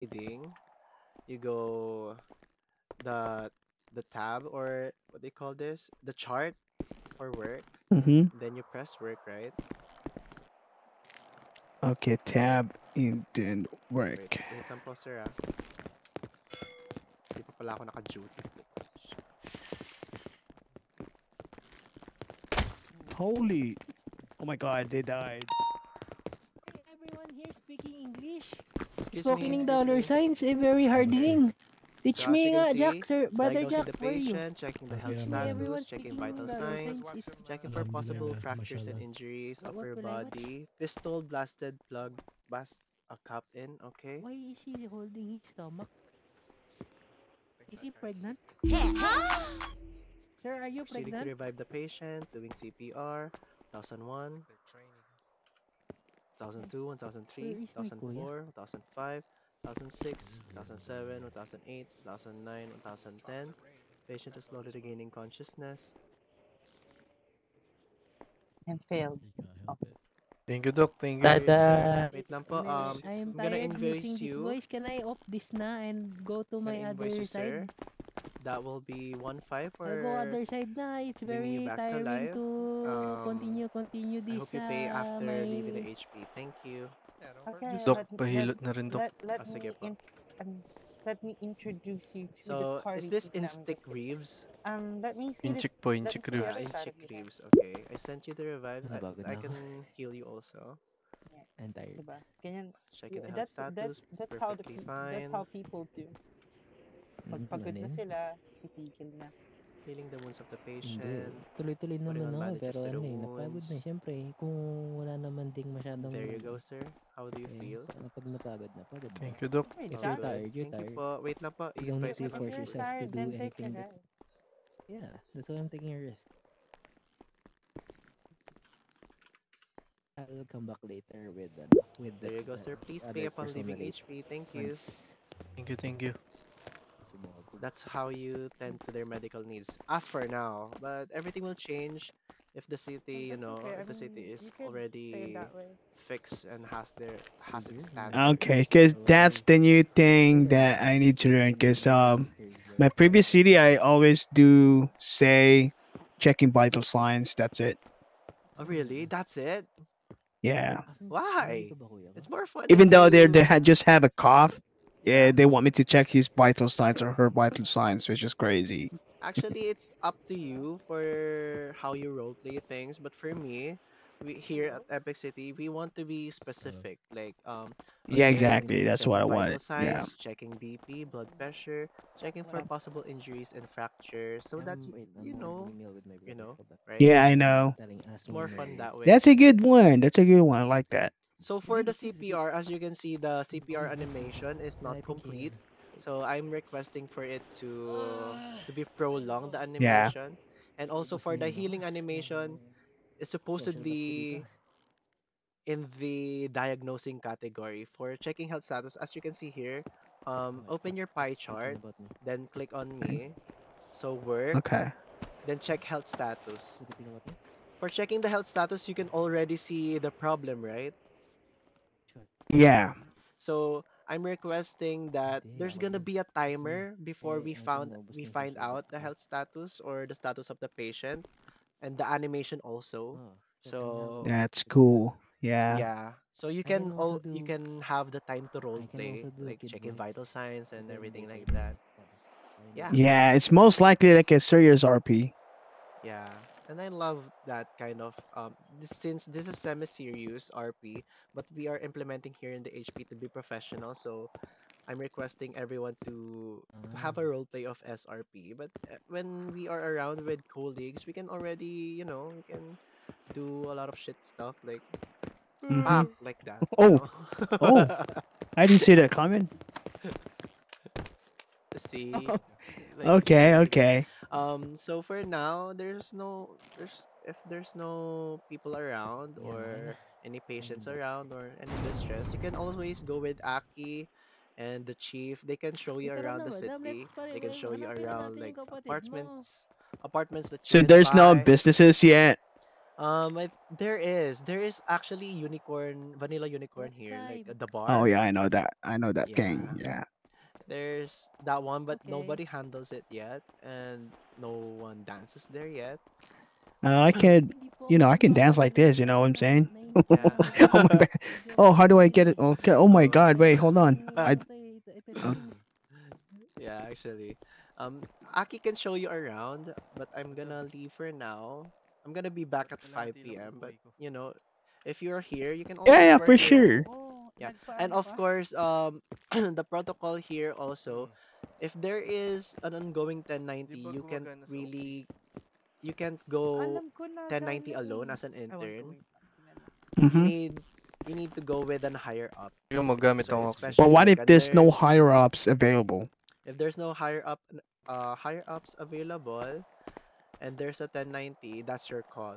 reading, you go the the tab, or what they call this, the chart for work. Mm-hmm. Then you press work, right? Okay, tab. It didn't Wait, work. wait lang po, sir, ah. Di pa pala ako naka-duty. Holy. Oh my god, they died. Hey, everyone here speaking English. Excuse me, Spoken in excuse dollar me. signs, very hardening. So Teach as you me can nga, see, Jack, sir. Brother diagnosing Jack, the where are you? patient, checking the health Teach me status, everyone checking speaking vital dollar signs, signs is... checking for possible fractures and injuries What upper will I watch? body, pistol, blasted, plug, bust a cup in, okay? Why is he holding his stomach? Is he pregnant? Sir, are you Proceeding to pregnant? revive the patient, doing CPR, 1001, Ay, 1002, where 1003, is my kuya? 1004, 1005, 1006, 1007, 1008, 1009, 1010. Patient is slowly regaining consciousness. And failed. Oh, Thank you, Doc. Thank No you. worries, sir. Tada! Wait lang po. I am I'm gonna tired using invoice this you. voice. Can I off this na and go to Gonna my invoice you, other sir. side? That will be 1.5 I'll go for other side na. It's bringing you very back to tiring life. to Um, continue I this hope you pay after leaving the my HP. Thank you. okay, Doc, pahilot na rin, Doc. let Sige me po. let me introduce you to the So, is this party. No, I'm Instic just kidding. Reeves? Let me see this. Inchik po, Let me Inchik see the Ribs. other side Inchick of you then. Reeves. Okay. I sent you the revive. napagod I na ako. can heal you also. Yeah, I'm tired. diba? Ganyan. Checking the health status. Perfectly That's fine. how people do. Pag Ano pagod na yun? sila, titigil na. Healing the wounds of the Hindi. patient. Tuloy-tuloy Putting naman on ako bandages pero to the napagod na. wounds. Siyempre, kung wala naman ding masyadong There you go, sir. How do you feel? pag napagod na, pagod na. Thank you, Doc. Okay, If Oh, you're good. tired, you're Thank you tired. po. Wait lang po. You don't need I-advise to ko lang if po force you're po yourself eh. to tired, do then take a anything that... rest. Yeah, that's why I'm taking a rest. I'll come back later with There that you go, sir. Please pay other upon leaving personal HP. Thank you. once Thank you, thank you. sumobog. That's how you tend to their medical needs. As for now, but everything will change if the city, That's okay. I if the city mean, you is could stay already that way. fixed and has its Eager? Okay, standards. because that's Alright. the new Well thing then, that I need to learn. I'm gonna Because be your sister's my previous friend. city, I always do say checking vital signs. That's it. Oh, really? That's it? Yeah. Why? Nandito ba kuya ko? It's more fun Even if though they you, had just have a cough, yeah, yeah. they want me to check his vital signs or her vital signs, which is crazy. Actually, it's up to you for how you roleplay things. But for me, we here at Epic City, we want to be specific. Like Yeah, You okay, want me exactly. to That's what I checking wanted. vital Yeah. signs, checking BP, blood pressure, checking for possible injuries and fractures, so that wait, you I'm know, having a meal with my you brother. know, Hold on. right? Yeah, I know. It's Asking more him where fun he is. that way. That's a good one. That's a good one. I like that. So for the CPR, as you can see, the CPR Always wants something. animation is But not I think he... complete. So I'm requesting for it to be prolonged, the Yeah. animation. And also Ubos for na the yung ano ko. healing animation Yung is social back ko dito. supposedly in the diagnosing category. For checking health status, as you can see here, Okay. open your pie Thinking chart, about me. then click on me. So work, Okay. then check health status. Did you think about me? For checking the health status, you can already see the problem, right? Sure. Yeah. So I'm requesting that Hindi. there's gonna be a Kasi, timer before maubos we na yung find social back out the ko. health status or the status of the patient and the animation also. Oh, so can have So That's this one. cool. Yeah. yeah, so you Do... can have the time to role I can play, also do like kid checking voice. vital signs and Even everything later like na. that. Yeah, Yeah, it's most likely like a serious RP. yeah. And I love that kind of since this is semi-serious RP, but we are implementing here in the HP to be professional. So I'm requesting everyone to Ah. have a role play of SRP. But when we are around with colleagues, we can already, we can do a lot of shit stuff like Mm-hmm. pack like that, Oh, oh, I didn't see that coming. See, like shit Okay, like that. okay. So for now, if there's no people around Yan, okay na. or any Thank you, patients bro. around or any distress, you can always go with Aki and the chief. They can show Eh, you tara around na, the madam. Let's city. pare. They can show you Hanapin na around natin like yung kapatid mo. apartments that you So can there's no buy. businesses yet. There is actually unicorn, vanilla unicorn What here, like time? at the Oh bar. yeah, I know that. I know that game. Yeah, Yeah. there's that one, but Okay. nobody handles it yet, and no one dances there yet. I could, Hindi po you ako know, I can dance like nagmamadali this. You sa know what I'm saying? Yeah. Oh my bad. Medyo Oh, how do I ano get it? eh. Okay. Oh my Oh. God. Wait, hold on. Yung I. ano to eh. Ito Uh, yung Yeah, actually. Aki can show you around, but I'm gonna leave for now. I'm gonna be back at 5 p.m. But you know, if you're here, you can yeah, always yeah, work for here. sure. Oo, Yeah, and nagpaano of pa? course, the protocol here also, if there is an ongoing 1090, you can't go Alam ko na 1090 gana alone eh. as an Ewan ko, intern. wait lang. Tingnan mo. You Mm-hmm. need you need to go with an higher up. Ikaw magamit So ang Oxy. But especially what like if a there's no nurse, higher ups available? if there's no higher ups available and there's a 1090, that's your call.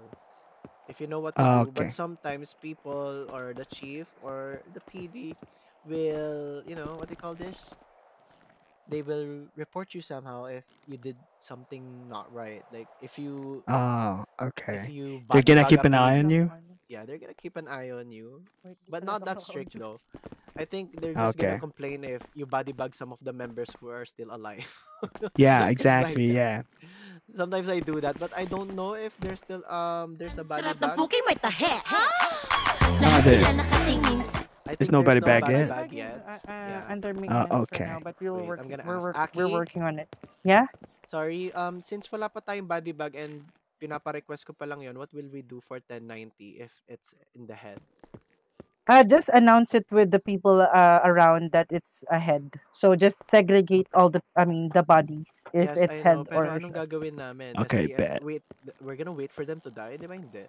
If you know what to do. But Okay. sometimes people or the chief or the PD will, what do you call this? They will report you somehow if you did something not right. Like if Okay. you They're body gonna bag keep a an Wait eye P, on lang you. ano. yeah, they're gonna keep an eye on you. Wait, di But pala not ito that strict maka-audio. though. I think they're just gonna Okay. complain if you body bag some of the members who are still alive. Yeah, It's like exactly. that. Yeah. Sometimes I do that, but I don't know if there's a body Sarap ng bag. puking may tahe. Ah, Lahat there. sila nakatingin sa... I There's think there's nobody no back body yet. bag Bag is yet. Yeah. under maintenance for Okay. now, but we will Wait, work I'm gonna we're ask we're Aki. working on it. Yeah? Sorry, since wala pa tayong body bag and pinapa-request ko pa lang yon, what will we do for 1090 if it's in the head? Just announce it with the people around that it's ahead. So just segregate all the bodies if Yes, it's I know, head pero or anong gagawin namin? Okay, STF, bet. we're gonna wait for them to die, di ba hindi?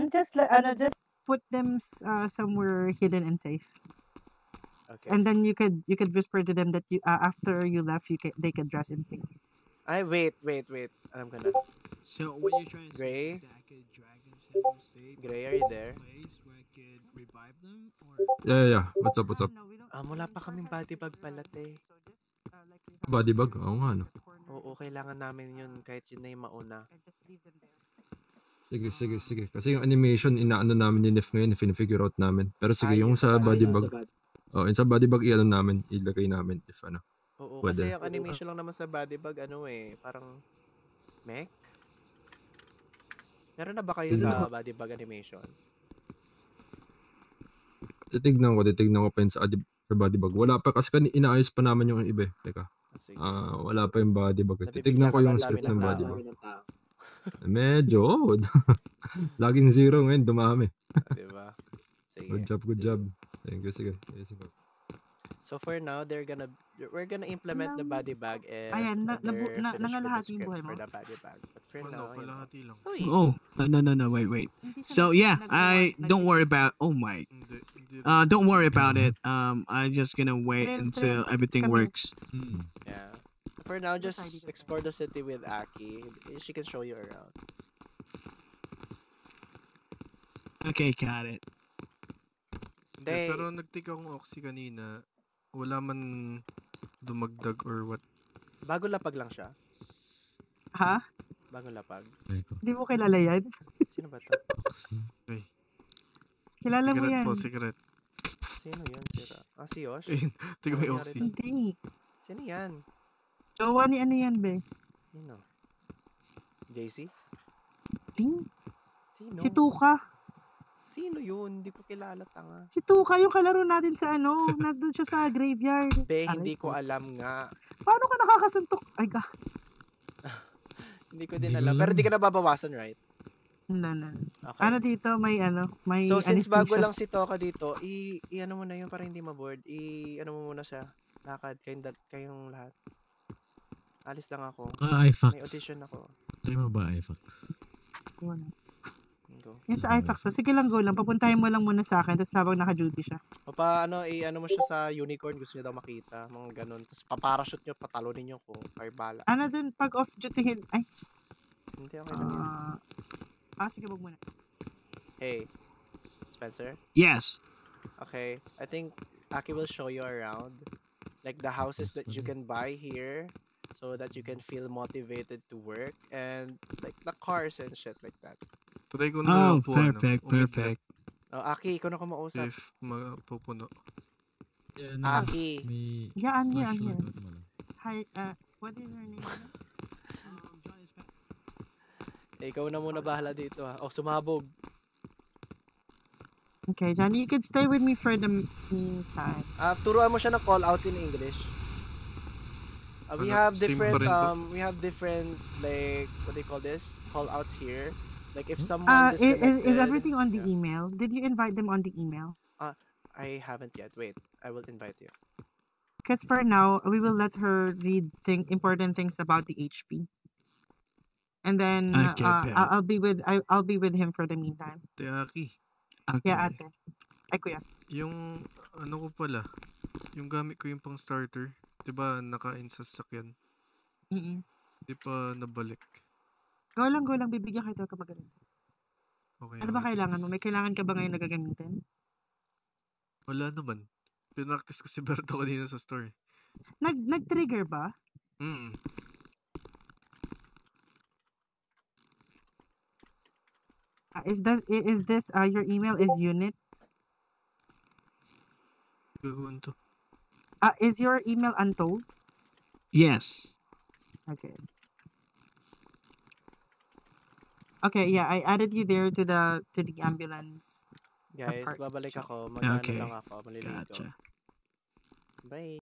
just put them somewhere hidden and safe. Okay. And then you could whisper to them that you after you left they could dress in peace. Wait. I'm gonna. So what you're trying to Gray? say is that I could drag them somewhere safe, Gray, are you there? place where I could revive them, or Yeah. What's up, what's up? No, we don't. Wala pa kaming body bag pala, te. So just like for example, Body bag? put Oo them nga, in no. the corner Oo, that kailangan is, namin yun kahit yun na yung mauna. and just leave them there. Sige. Kasi yung animation, inaano namin ni Nef ngayon, finifigure out namin. Pero sige, Ay, yung sa sa body bag. bag, yung sa body bag, i-ano namin, ilagay namin if ano. Oo, Pwede. kasi yung animation lang naman sa body bag, parang mech? Meron na ba kayo Yun sa lang. body bag animation? Titignan ko pa yun sa body bag. Wala pa, kasi inaayos pa namin yung iba. Teka, Sige. wala pa yung body bag. Nabibigla Titignan ka ko ba? yung Ang dami script ng ng tao. body bag. Medyo, laging zero ngayon, dumami. Diba? Good Sige. job. Thank you, sige. So for now, we're gonna implement the body bag if Ayan, they're finished with the nangalahati yung script buhay for mo? the body bag. But for now, lang. Uy! oh no, wait. Hindi siya So yeah, I don't worry nag- about. Oh my. Hindi Don't worry about it. I'm just gonna wait Friend, until everything come here. works. Yeah. For now, Dito just tayo, dito explore the city with Aki. She can show you around. Okay, got it. They, Pero nag-take akong Oxy kanina. Wala man dumagdag or what. bago lapag lang siya. Ha? Bago lapag. Hindi mo kilala yan? Sino ba to? Kilala mo Secret yan? po, secret. Sino yan? Si Yosh? Tingnan mo yung nangyari Oxy. doon? Hindi. Sino yan? Jowa ni ano yan, be? Sino? JC? Ting? Sino? Si Tuka. Sino yun? Hindi ko kilala, tanga. Si Tuka, yung kalaro natin sa nandun siya sa graveyard. Be, Aray hindi ko ko. alam nga. Paano ka nakakasuntok? Ay, Hindi ko din alam. Pero di ka nababawasan, right? no. Okay. Ano dito, may So, since bago anesthesia. lang si Toka dito, i-ano mo na yun para hindi ma-board. I-ano mo muna siya. Lakad, kayong lahat. Alis lang ako. iFax. May audition ako. Try mo ba iFax? Wala. Go. Yung sa iFax, sige lang, go lang. Papuntahin mo lang muna sa akin, tapos habang naka-duty siya. O i-ano mo siya sa unicorn, gusto niya daw makita. Mga ganun. Tapos paparachute nyo, patalunin nyo ko. Ay, bala. Ano dun, pag off-duty, ay, Hindi, okay lang yun. sige, wag muna. Hey, Spencer? Yes. Okay, I think Aki will show you around. Like the houses that you can buy here. So that you can feel motivated to work. And like the cars and shit like that. Try ko na Oh, lang po, perfect, umidlat perfect. Oh, Aki, ikaw na kumausap. if mapupuno. Yeah, no, Aki. may Yeah, I'm here, slash I'm here. loadout mo lang. Hi, what is your name? again? Ikaw na muna bahala dito ha. Oh, sumabog. Okay, Johnny, you could stay with me for the meantime. Turuan mo siya ng call outs in English. We Ano, have same pa different rin po. we have different like what do you call this? Call outs here. Like if someone Is disconnected. everything on the Yeah. email? Did you invite them on the email? I haven't yet. Wait, I will invite you. Because for now, we will let her read important things about the HP, and then Okay, bet. I'll be with him for the meantime. Teaki, Okay. Yeah, ate. Ay, kuya. yung ano ko pala, yung gamit ko yung pang starter, 'di ba nakain sa sasakyan? Mm-mm. Di pa nabalik. Go lang, bibigyan kita kapag ganun. Okay, Ano ba okay, kailangan mo? thanks. May kailangan ka ba ngayon na gagamitin? Wala naman. Pinractice ko si Berto kanina sa store. Nag-trigger ba? Mm. Is this your email is unit? Gagawin to. Is your email untold? Yes. Okay. Okay, yeah, I added you there to the ambulance. Guys, Apart. babalik So, ako. Mag-ano Okay. lang ako. Maliligo. Gotcha. Bye.